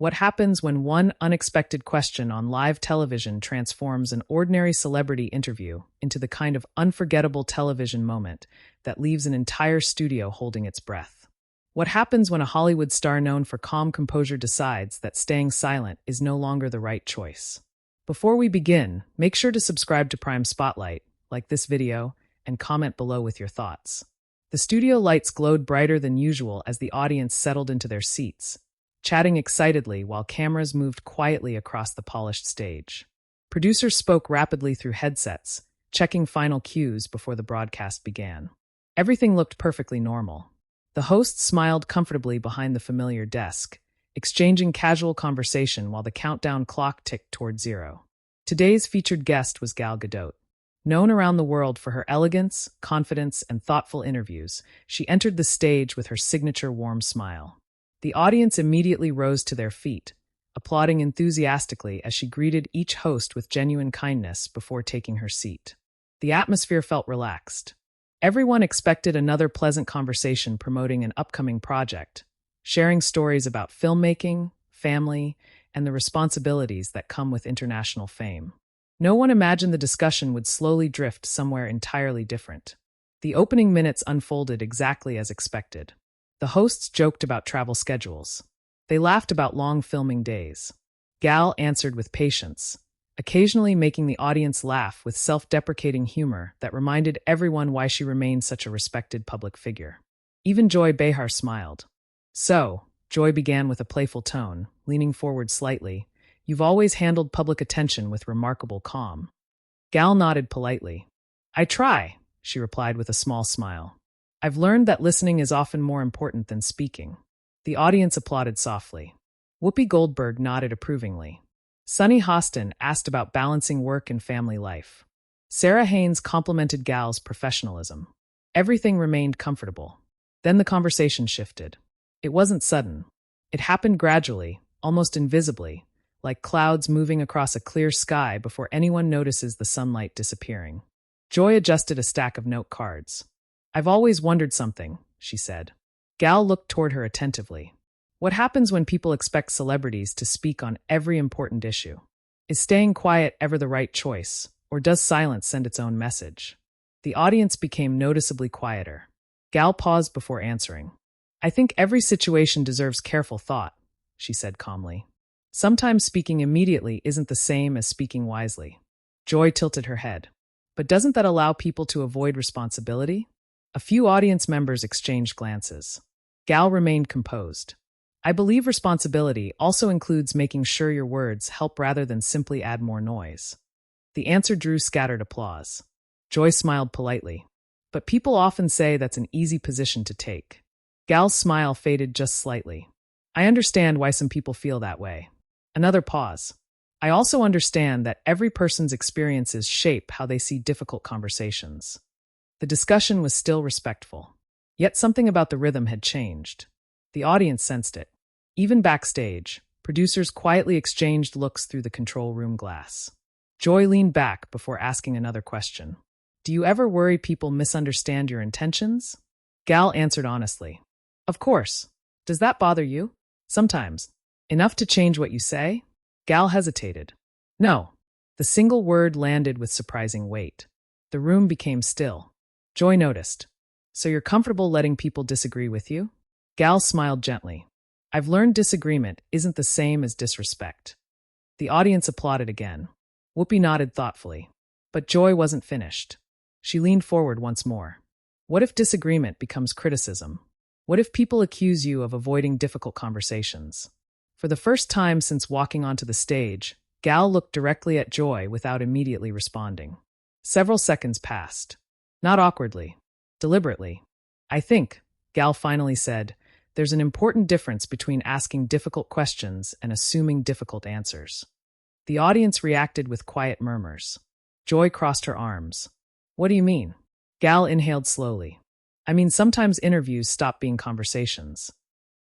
What happens when one unexpected question on live television transforms an ordinary celebrity interview into the kind of unforgettable television moment that leaves an entire studio holding its breath? What happens when a Hollywood star known for calm composure decides that staying silent is no longer the right choice? Before we begin, make sure to subscribe to Prime Spotlight, like this video, and comment below with your thoughts. The studio lights glowed brighter than usual as the audience settled into their seats, chatting excitedly while cameras moved quietly across the polished stage. Producers spoke rapidly through headsets, checking final cues before the broadcast began. Everything looked perfectly normal. The host smiled comfortably behind the familiar desk, exchanging casual conversation while the countdown clock ticked toward 0. Today's featured guest was Gadot. Known around the world for her elegance, confidence, and thoughtful interviews, she entered the stage with her signature warm smile. The audience immediately rose to their feet, applauding enthusiastically as she greeted each host with genuine kindness before taking her seat. The atmosphere felt relaxed. Everyone expected another pleasant conversation promoting an upcoming project, sharing stories about filmmaking, family, and the responsibilities that come with international fame. No one imagined the discussion would slowly drift somewhere entirely different. The opening minutes unfolded exactly as expected. The hosts joked about travel schedules. They laughed about long filming days. Gal answered with patience, occasionally making the audience laugh with self-deprecating humor that reminded everyone why she remained such a respected public figure. Even Joy Behar smiled. "So," Joy began with a playful tone, leaning forward slightly, "you've always handled public attention with remarkable calm." Gal nodded politely. "I try," she replied with a small smile. "I've learned that listening is often more important than speaking." The audience applauded softly. Whoopi Goldberg nodded approvingly. Sunny Hostin asked about balancing work and family life. Sarah Haynes complimented Gal's professionalism. Everything remained comfortable. Then the conversation shifted. It wasn't sudden. It happened gradually, almost invisibly, like clouds moving across a clear sky before anyone notices the sunlight disappearing. Joy adjusted a stack of note cards. "I've always wondered something," she said. Gal looked toward her attentively. "What happens when people expect celebrities to speak on every important issue? Is staying quiet ever the right choice, or does silence send its own message?" The audience became noticeably quieter. Gal paused before answering. "I think every situation deserves careful thought," she said calmly. "Sometimes speaking immediately isn't the same as speaking wisely." Joy tilted her head. "But doesn't that allow people to avoid responsibility?" A few audience members exchanged glances. Gal remained composed. "I believe responsibility also includes making sure your words help rather than simply add more noise." The answer drew scattered applause. Joy smiled politely. "But people often say that's an easy position to take." Gal's smile faded just slightly. "I understand why some people feel that way." Another pause. "I also understand that every person's experiences shape how they see difficult conversations." The discussion was still respectful. Yet something about the rhythm had changed. The audience sensed it. Even backstage, producers quietly exchanged looks through the control room glass. Joy leaned back before asking another question. "Do you ever worry people misunderstand your intentions?" Gal answered honestly. "Of course. Does that bother you?" "Sometimes. Enough to change what you say?" Gal hesitated. "No." The single word landed with surprising weight. The room became still. Joy noticed. "So you're comfortable letting people disagree with you?" Gal smiled gently. "I've learned disagreement isn't the same as disrespect." The audience applauded again. Whoopi nodded thoughtfully. But Joy wasn't finished. She leaned forward once more. "What if disagreement becomes criticism? What if people accuse you of avoiding difficult conversations?" For the first time since walking onto the stage, Gal looked directly at Joy without immediately responding. Several seconds passed. Not awkwardly, deliberately. "I think," Gal finally said, "there's an important difference between asking difficult questions and assuming difficult answers." The audience reacted with quiet murmurs. Joy crossed her arms. "What do you mean?" Gal inhaled slowly. "I mean, sometimes interviews stop being conversations."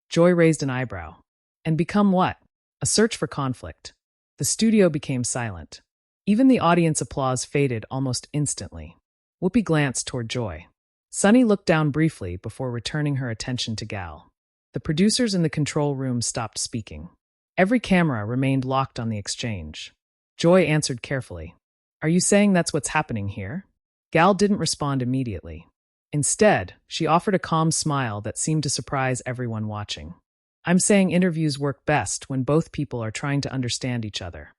Joy raised an eyebrow. "And become what?" "A search for conflict." The studio became silent. Even the audience applause faded almost instantly. Whoopi glanced toward Joy. Sunny looked down briefly before returning her attention to Gal. The producers in the control room stopped speaking. Every camera remained locked on the exchange. Joy answered carefully. Are you saying that's what's happening here? Gal didn't respond immediately. Instead, she offered a calm smile that seemed to surprise everyone watching. I'm saying interviews work best when both people are trying to understand each other.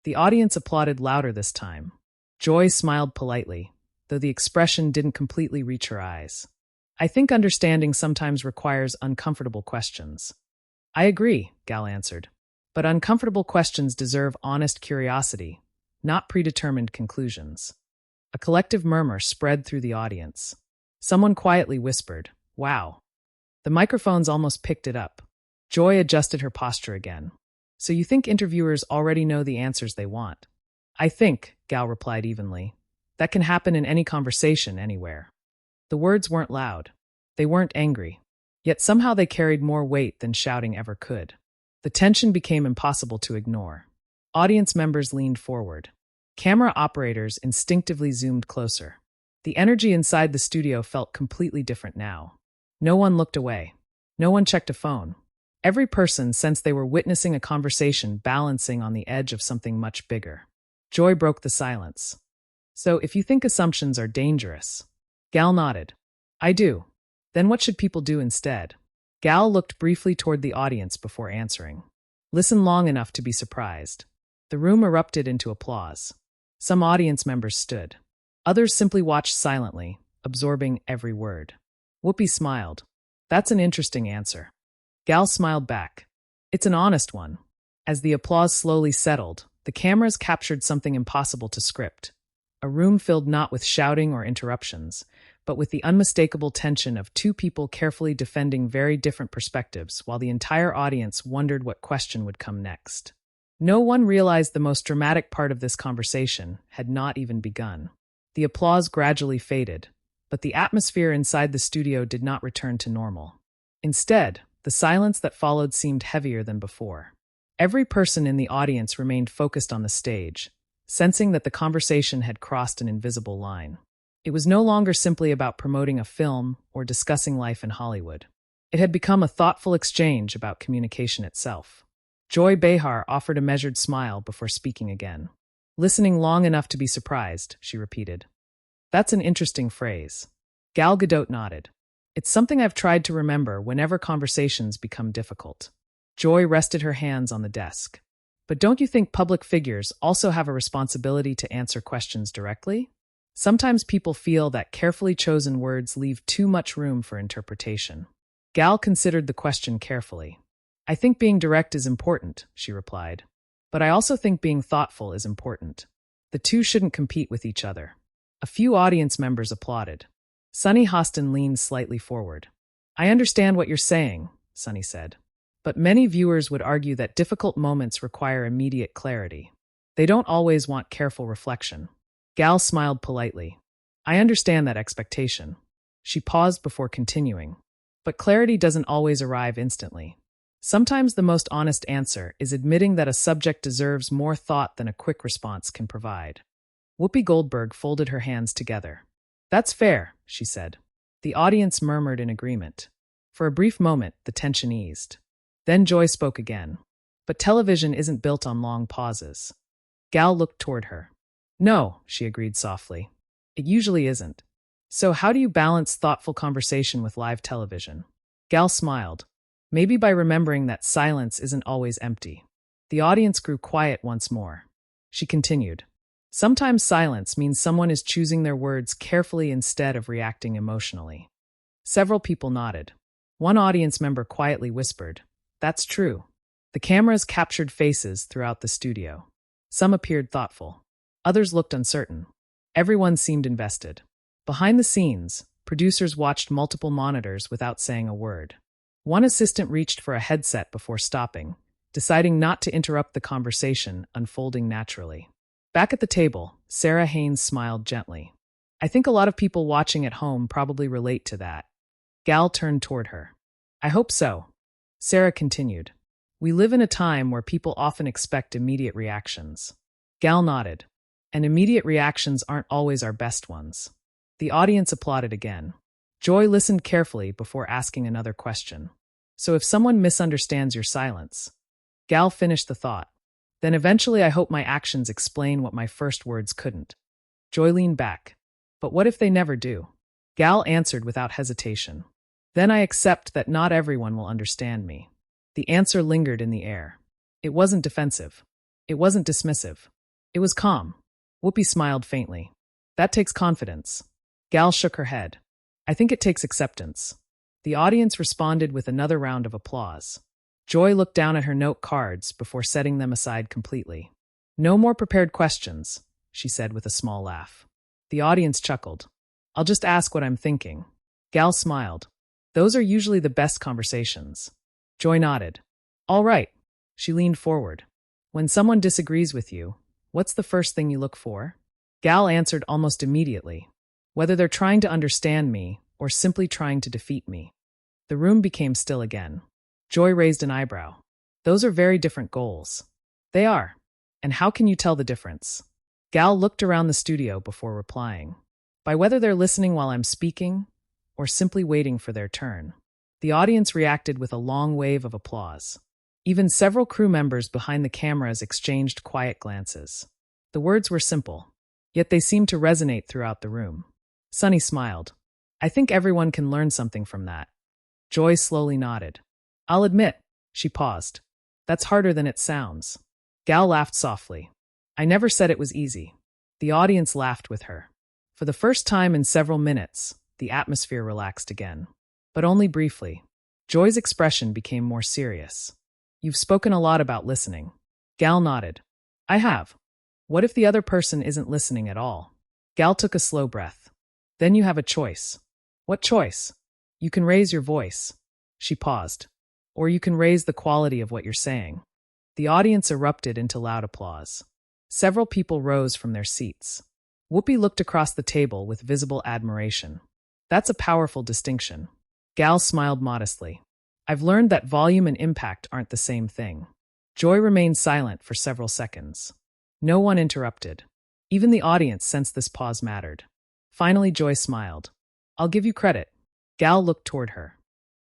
The audience applauded louder this time. Joy smiled politely, though the expression didn't completely reach her eyes. I think understanding sometimes requires uncomfortable questions. I agree, Gal answered. But uncomfortable questions deserve honest curiosity, not predetermined conclusions. A collective murmur spread through the audience. Someone quietly whispered, "Wow." The microphones almost picked it up. Joy adjusted her posture again. So you think interviewers already know the answers they want? I think, Gal replied evenly. That can happen in any conversation anywhere. The words weren't loud. They weren't angry. Yet somehow they carried more weight than shouting ever could. The tension became impossible to ignore. Audience members leaned forward. Camera operators instinctively zoomed closer. The energy inside the studio felt completely different now. No one looked away. No one checked a phone. Every person sensed they were witnessing a conversation balancing on the edge of something much bigger. Joy broke the silence. So if you think assumptions are dangerous. Gal nodded. I do. Then what should people do instead? Gal looked briefly toward the audience before answering. Listen long enough to be surprised. The room erupted into applause. Some audience members stood. Others simply watched silently, absorbing every word. Whoopi smiled. That's an interesting answer. Gal smiled back. It's an honest one. As the applause slowly settled, the cameras captured something impossible to script. A room filled not with shouting or interruptions, but with the unmistakable tension of two people carefully defending very different perspectives while the entire audience wondered what question would come next. No one realized the most dramatic part of this conversation had not even begun. The applause gradually faded, but the atmosphere inside the studio did not return to normal. Instead, the silence that followed seemed heavier than before. Every person in the audience remained focused on the stage, sensing that the conversation had crossed an invisible line. It was no longer simply about promoting a film or discussing life in Hollywood. It had become a thoughtful exchange about communication itself. Joy Behar offered a measured smile before speaking again. Listening long enough to be surprised, she repeated. That's an interesting phrase. Gal Gadot nodded. It's something I've tried to remember whenever conversations become difficult. Joy rested her hands on the desk. But don't you think public figures also have a responsibility to answer questions directly? Sometimes people feel that carefully chosen words leave too much room for interpretation. Gal considered the question carefully. I think being direct is important, she replied. But I also think being thoughtful is important. The two shouldn't compete with each other. A few audience members applauded. Sunny Hostin leaned slightly forward. I understand what you're saying, Sunny said. But many viewers would argue that difficult moments require immediate clarity. They don't always want careful reflection. Gal smiled politely. I understand that expectation. She paused before continuing. But clarity doesn't always arrive instantly. Sometimes the most honest answer is admitting that a subject deserves more thought than a quick response can provide. Whoopi Goldberg folded her hands together. That's fair, she said. The audience murmured in agreement. For a brief moment, the tension eased. Then Joy spoke again. But television isn't built on long pauses. Gal looked toward her. No, she agreed softly. It usually isn't. So how do you balance thoughtful conversation with live television? Gal smiled. Maybe by remembering that silence isn't always empty. The audience grew quiet once more. She continued. Sometimes silence means someone is choosing their words carefully instead of reacting emotionally. Several people nodded. One audience member quietly whispered, That's true. The cameras captured faces throughout the studio. Some appeared thoughtful. Others looked uncertain. Everyone seemed invested. Behind the scenes, producers watched multiple monitors without saying a word. One assistant reached for a headset before stopping, deciding not to interrupt the conversation unfolding naturally. Back at the table, Sarah Haynes smiled gently. I think a lot of people watching at home probably relate to that. Gal turned toward her. I hope so. Sarah continued. We live in a time where people often expect immediate reactions. Gal nodded. And immediate reactions aren't always our best ones. The audience applauded again. Joy listened carefully before asking another question. So if someone misunderstands your silence? Gal finished the thought. Then eventually I hope my actions explain what my first words couldn't. Joy leaned back. But what if they never do? Gal answered without hesitation. Then I accept that not everyone will understand me. The answer lingered in the air. It wasn't defensive. It wasn't dismissive. It was calm. Whoopi smiled faintly. That takes confidence. Gal shook her head. I think it takes acceptance. The audience responded with another round of applause. Joy looked down at her note cards before setting them aside completely. No more prepared questions, she said with a small laugh. The audience chuckled. I'll just ask what I'm thinking. Gal smiled. Those are usually the best conversations. Joy nodded. All right. She leaned forward. When someone disagrees with you, what's the first thing you look for? Gal answered almost immediately. Whether they're trying to understand me or simply trying to defeat me. The room became still again. Joy raised an eyebrow. Those are very different goals. They are. And how can you tell the difference? Gal looked around the studio before replying. By whether they're listening while I'm speaking or simply waiting for their turn. The audience reacted with a long wave of applause. Even several crew members behind the cameras exchanged quiet glances. The words were simple, yet they seemed to resonate throughout the room. Sunny smiled. I think everyone can learn something from that. Joy slowly nodded. I'll admit, she paused. That's harder than it sounds. Gal laughed softly. I never said it was easy. The audience laughed with her. For the first time in several minutes, the atmosphere relaxed again. But only briefly. Joy's expression became more serious. You've spoken a lot about listening. Gal nodded. I have. What if the other person isn't listening at all? Gal took a slow breath. Then you have a choice. What choice? You can raise your voice. She paused. Or you can raise the quality of what you're saying. The audience erupted into loud applause. Several people rose from their seats. Whoopi looked across the table with visible admiration. That's a powerful distinction. Gal smiled modestly. I've learned that volume and impact aren't the same thing. Joy remained silent for several seconds. No one interrupted. Even the audience sensed this pause mattered. Finally, Joy smiled. I'll give you credit. Gal looked toward her.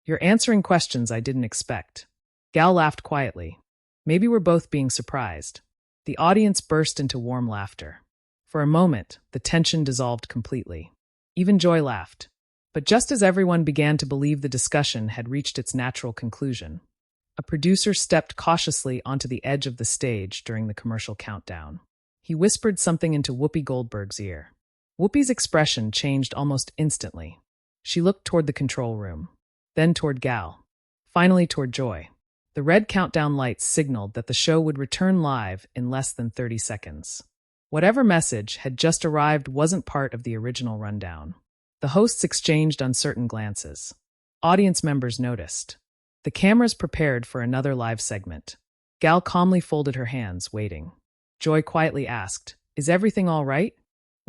You're answering questions I didn't expect. Gal laughed quietly. Maybe we're both being surprised. The audience burst into warm laughter. For a moment, the tension dissolved completely. Even Joy laughed. But just as everyone began to believe the discussion had reached its natural conclusion, a producer stepped cautiously onto the edge of the stage during the commercial countdown. He whispered something into Whoopi Goldberg's ear. Whoopi's expression changed almost instantly. She looked toward the control room, then toward Gal, finally toward Joy. The red countdown lights signaled that the show would return live in less than 30 seconds. Whatever message had just arrived wasn't part of the original rundown. The hosts exchanged uncertain glances. Audience members noticed. The cameras prepared for another live segment. Gal calmly folded her hands, waiting. Joy quietly asked, Is everything all right?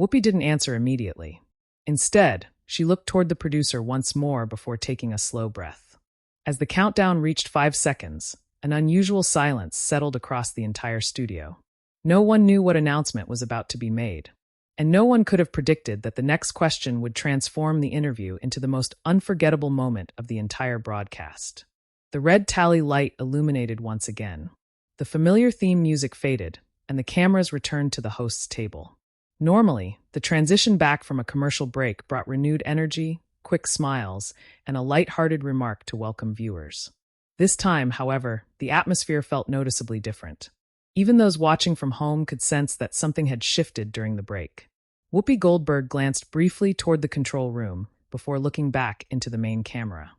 Whoopi didn't answer immediately. Instead, she looked toward the producer once more before taking a slow breath. As the countdown reached 5 seconds, an unusual silence settled across the entire studio. No one knew what announcement was about to be made. And no one could have predicted that the next question would transform the interview into the most unforgettable moment of the entire broadcast. The red tally light illuminated once again. The familiar theme music faded, and the cameras returned to the host's table. Normally, the transition back from a commercial break brought renewed energy, quick smiles, and a light-hearted remark to welcome viewers. This time, however, the atmosphere felt noticeably different. Even those watching from home could sense that something had shifted during the break. Whoopi Goldberg glanced briefly toward the control room before looking back into the main camera.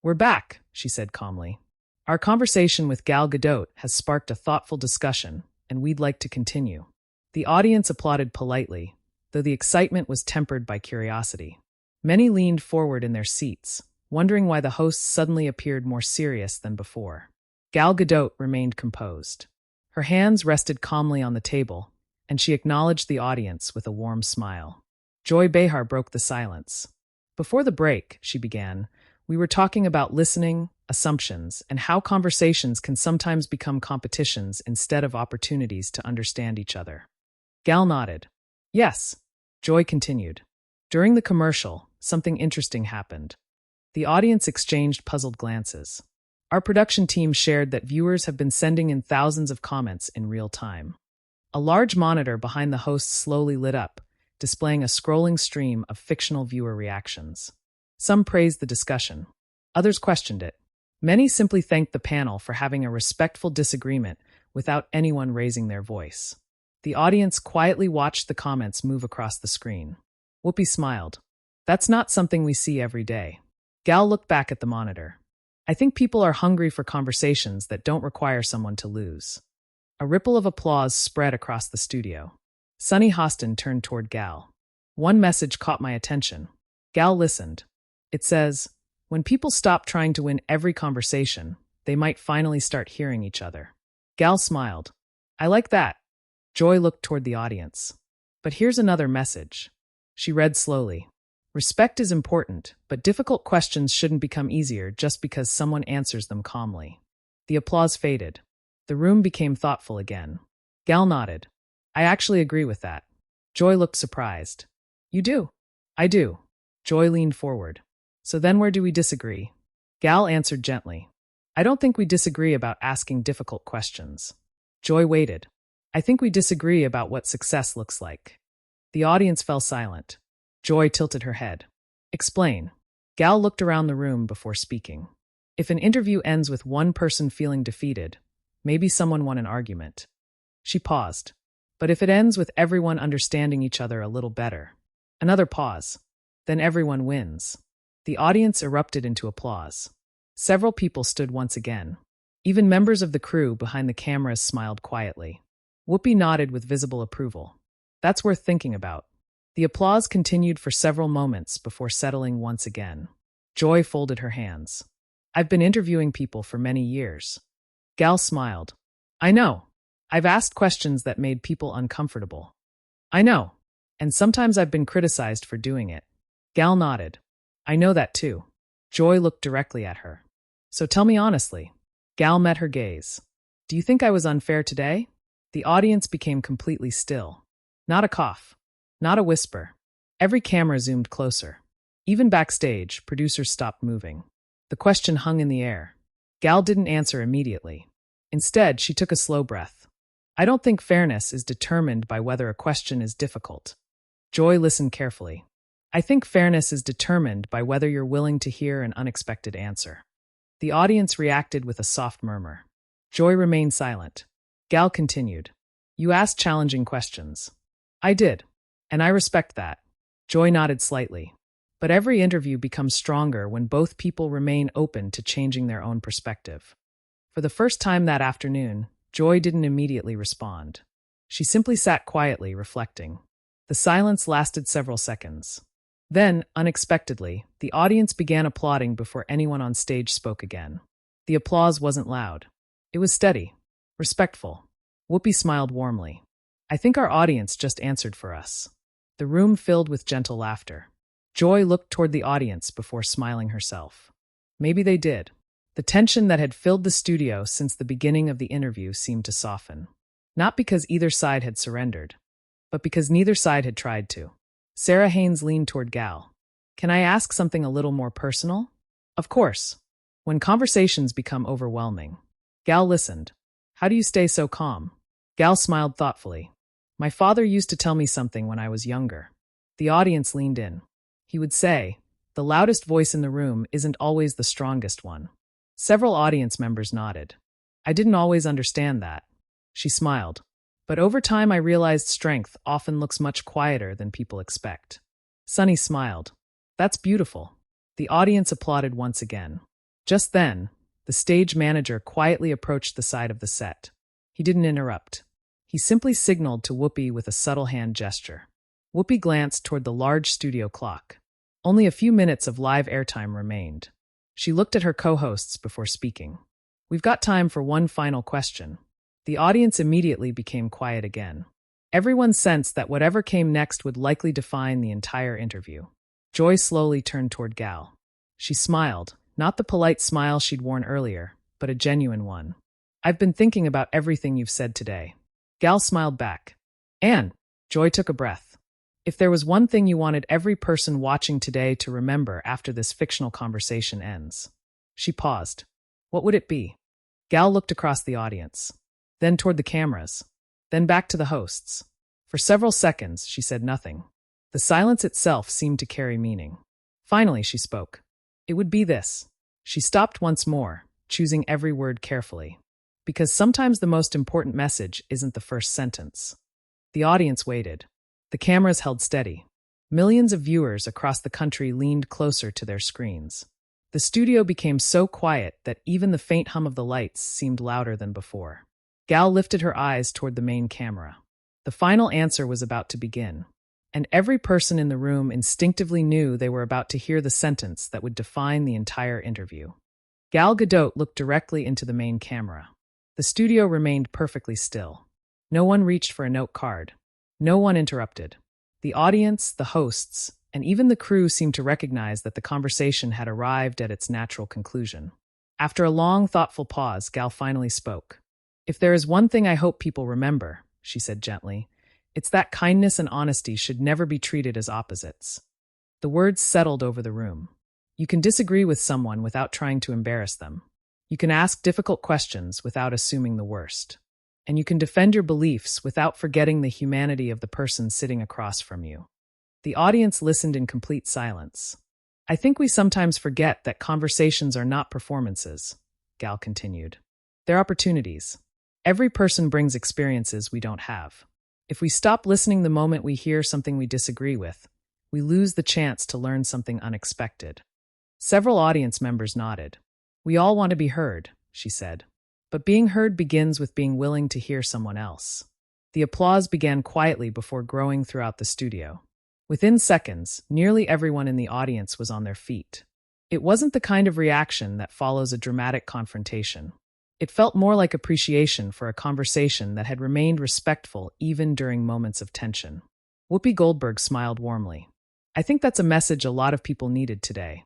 We're back, she said calmly. Our conversation with Gal Gadot has sparked a thoughtful discussion, and we'd like to continue. The audience applauded politely, though the excitement was tempered by curiosity. Many leaned forward in their seats, wondering why the host suddenly appeared more serious than before. Gal Gadot remained composed. Her hands rested calmly on the table, and she acknowledged the audience with a warm smile. Joy Behar broke the silence. Before the break, she began, we were talking about listening, assumptions, and how conversations can sometimes become competitions instead of opportunities to understand each other. Gal nodded. Yes. Joy continued. During the commercial, something interesting happened. The audience exchanged puzzled glances. Our production team shared that viewers have been sending in thousands of comments in real time. A large monitor behind the host slowly lit up, displaying a scrolling stream of fictional viewer reactions. Some praised the discussion. Others questioned it. Many simply thanked the panel for having a respectful disagreement without anyone raising their voice. The audience quietly watched the comments move across the screen. Whoopi smiled. That's not something we see every day. Gal looked back at the monitor. I think people are hungry for conversations that don't require someone to lose. A ripple of applause spread across the studio. Sunny Hostin turned toward Gal. One message caught my attention. Gal listened. It says, when people stop trying to win every conversation, they might finally start hearing each other. Gal smiled. I like that. Joy looked toward the audience. But here's another message. She read slowly. Respect is important, but difficult questions shouldn't become easier just because someone answers them calmly. The applause faded. The room became thoughtful again. Gal nodded. I actually agree with that. Joy looked surprised. You do? I do. Joy leaned forward. So then where do we disagree? Gal answered gently. I don't think we disagree about asking difficult questions. Joy waited. I think we disagree about what success looks like. The audience fell silent. Joy tilted her head. Explain. Gal looked around the room before speaking. If an interview ends with one person feeling defeated, maybe someone won an argument. She paused. But if it ends with everyone understanding each other a little better, another pause, then everyone wins. The audience erupted into applause. Several people stood once again. Even members of the crew behind the cameras smiled quietly. Whoopi nodded with visible approval. That's worth thinking about. The applause continued for several moments before settling once again. Joy folded her hands. I've been interviewing people for many years. Gal smiled. I know. I've asked questions that made people uncomfortable. I know. And sometimes I've been criticized for doing it. Gal nodded. I know that too. Joy looked directly at her. So tell me honestly. Gal met her gaze. Do you think I was unfair today? The audience became completely still. Not a cough. Not a whisper. Every camera zoomed closer. Even backstage, producers stopped moving. The question hung in the air. Gal didn't answer immediately. Instead, she took a slow breath. I don't think fairness is determined by whether a question is difficult. Joy listened carefully. I think fairness is determined by whether you're willing to hear an unexpected answer. The audience reacted with a soft murmur. Joy remained silent. Gal continued. You asked challenging questions. I did. And I respect that. Joy nodded slightly. But every interview becomes stronger when both people remain open to changing their own perspective. For the first time that afternoon, Joy didn't immediately respond. She simply sat quietly, reflecting. The silence lasted several seconds. Then, unexpectedly, the audience began applauding before anyone on stage spoke again. The applause wasn't loud. It was steady, respectful. Whoopi smiled warmly. I think our audience just answered for us. The room filled with gentle laughter. Joy looked toward the audience before smiling herself. Maybe they did. The tension that had filled the studio since the beginning of the interview seemed to soften. Not because either side had surrendered, but because neither side had tried to. Sarah Haynes leaned toward Gal. Can I ask something a little more personal? Of course. When conversations become overwhelming. Gal listened. How do you stay so calm? Gal smiled thoughtfully. My father used to tell me something when I was younger. The audience leaned in. He would say, the loudest voice in the room isn't always the strongest one. Several audience members nodded. I didn't always understand that. She smiled. But over time I realized strength often looks much quieter than people expect. Sunny smiled. That's beautiful. The audience applauded once again. Just then, the stage manager quietly approached the side of the set. He didn't interrupt. He simply signaled to Whoopi with a subtle hand gesture. Whoopi glanced toward the large studio clock. Only a few minutes of live airtime remained. She looked at her co-hosts before speaking. We've got time for one final question. The audience immediately became quiet again. Everyone sensed that whatever came next would likely define the entire interview. Joy slowly turned toward Gal. She smiled, not the polite smile she'd worn earlier, but a genuine one. I've been thinking about everything you've said today. Gal smiled back. And Joy took a breath. If there was one thing you wanted every person watching today to remember after this fictional conversation ends. She paused. What would it be? Gal looked across the audience, then toward the cameras, then back to the hosts. For several seconds, she said nothing. The silence itself seemed to carry meaning. Finally, she spoke. It would be this. She stopped once more, choosing every word carefully. Because sometimes the most important message isn't the first sentence. The audience waited. The cameras held steady. Millions of viewers across the country leaned closer to their screens. The studio became so quiet that even the faint hum of the lights seemed louder than before. Gal lifted her eyes toward the main camera. The final answer was about to begin, and every person in the room instinctively knew they were about to hear the sentence that would define the entire interview. Gal Gadot looked directly into the main camera. The studio remained perfectly still. No one reached for a note card. No one interrupted. The audience, the hosts, and even the crew seemed to recognize that the conversation had arrived at its natural conclusion. After a long, thoughtful pause, Gal finally spoke. "If there is one thing I hope people remember," she said gently, "it's that kindness and honesty should never be treated as opposites." The words settled over the room. You can disagree with someone without trying to embarrass them. You can ask difficult questions without assuming the worst. And you can defend your beliefs without forgetting the humanity of the person sitting across from you. The audience listened in complete silence. "I think we sometimes forget that conversations are not performances," Gal continued. "They're opportunities. Every person brings experiences we don't have. If we stop listening the moment we hear something we disagree with, we lose the chance to learn something unexpected." Several audience members nodded. "We all want to be heard," she said. "But being heard begins with being willing to hear someone else." The applause began quietly before growing throughout the studio. Within seconds, nearly everyone in the audience was on their feet. It wasn't the kind of reaction that follows a dramatic confrontation. It felt more like appreciation for a conversation that had remained respectful even during moments of tension. Whoopi Goldberg smiled warmly. "I think that's a message a lot of people needed today."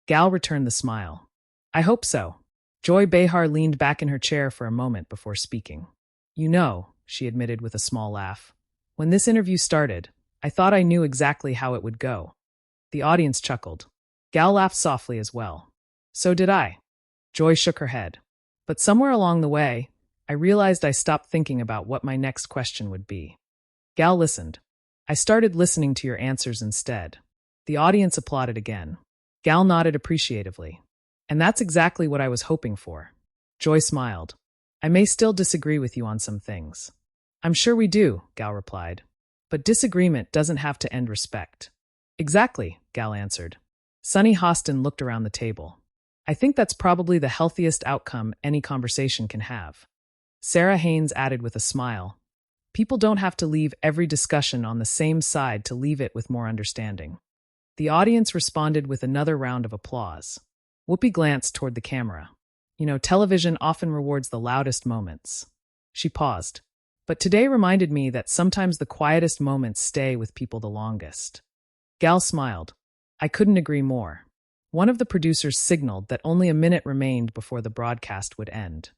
Gal returned the smile. "I hope so." Joy Behar leaned back in her chair for a moment before speaking. "You know," she admitted with a small laugh, "when this interview started, I thought I knew exactly how it would go." The audience chuckled. Gal laughed softly as well. "So did I." Joy shook her head. "But somewhere along the way, I realized I stopped thinking about what my next question would be." Gal listened. "I started listening to your answers instead." The audience applauded again. Gal nodded appreciatively. "And that's exactly what I was hoping for." Joy smiled. "I may still disagree with you on some things." "I'm sure we do," Gal replied. "But disagreement doesn't have to end respect." "Exactly," Gal answered. Sunny Hostin looked around the table. "I think that's probably the healthiest outcome any conversation can have." Sarah Haynes added with a smile, "People don't have to leave every discussion on the same side to leave it with more understanding." The audience responded with another round of applause. Whoopi glanced toward the camera. "You know, television often rewards the loudest moments." She paused. "But today reminded me that sometimes the quietest moments stay with people the longest." Gal smiled. "I couldn't agree more." One of the producers signaled that only a minute remained before the broadcast would end.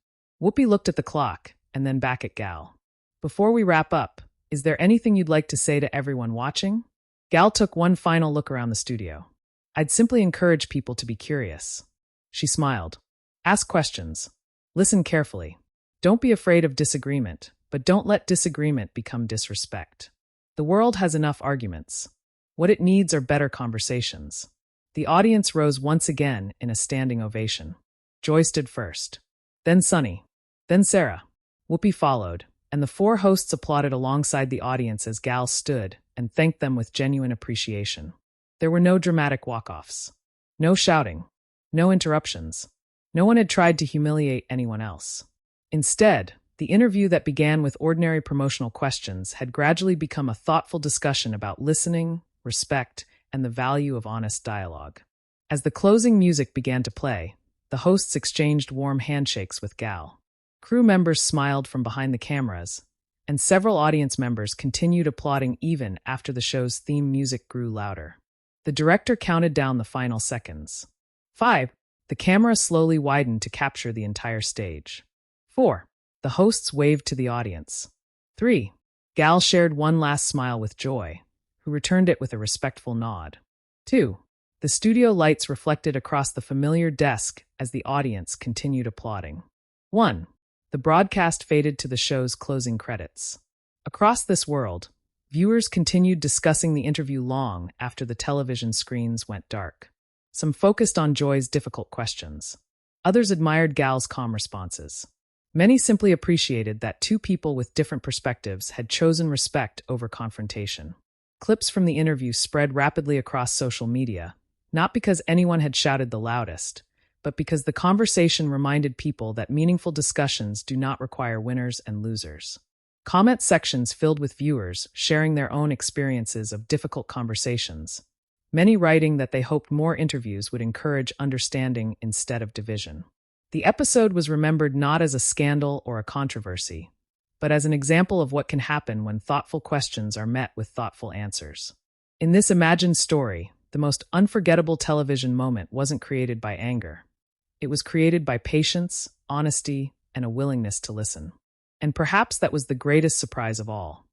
Whoopi looked at the clock and then back at Gal. "Before we wrap up, is there anything you'd like to say to everyone watching?" Gal took one final look around the studio. "I'd simply encourage people to be curious." She smiled. "Ask questions. Listen carefully. Don't be afraid of disagreement, but don't let disagreement become disrespect. The world has enough arguments. What it needs are better conversations." The audience rose once again in a standing ovation. Joy stood first. Then Sunny. Then Sarah. Whoopi followed, and the four hosts applauded alongside the audience as Gal stood and thanked them with genuine appreciation. There were no dramatic walk-offs. No shouting. No interruptions. No one had tried to humiliate anyone else. Instead, the interview that began with ordinary promotional questions had gradually become a thoughtful discussion about listening, respect, and the value of honest dialogue. As the closing music began to play, the hosts exchanged warm handshakes with Gal. Crew members smiled from behind the cameras, and several audience members continued applauding even after the show's theme music grew louder. The director counted down the final seconds. 5. The camera slowly widened to capture the entire stage. 4. The hosts waved to the audience. 3. Gal shared one last smile with Joy, who returned it with a respectful nod. 2. The The studio lights reflected across the familiar desk as the audience continued applauding. 1. The broadcast faded to the show's closing credits. Across this world, viewers continued discussing the interview long after the television screens went dark. Some focused on Joy's difficult questions. Others admired Gal's calm responses. Many simply appreciated that two people with different perspectives had chosen respect over confrontation. Clips from the interview spread rapidly across social media, not because anyone had shouted the loudest, but because the conversation reminded people that meaningful discussions do not require winners and losers. Comment sections filled with viewers sharing their own experiences of difficult conversations, many writing that they hoped more interviews would encourage understanding instead of division. The episode was remembered not as a scandal or a controversy, but as an example of what can happen when thoughtful questions are met with thoughtful answers. In this imagined story, the most unforgettable television moment wasn't created by anger. It was created by patience, honesty, and a willingness to listen. And perhaps that was the greatest surprise of all.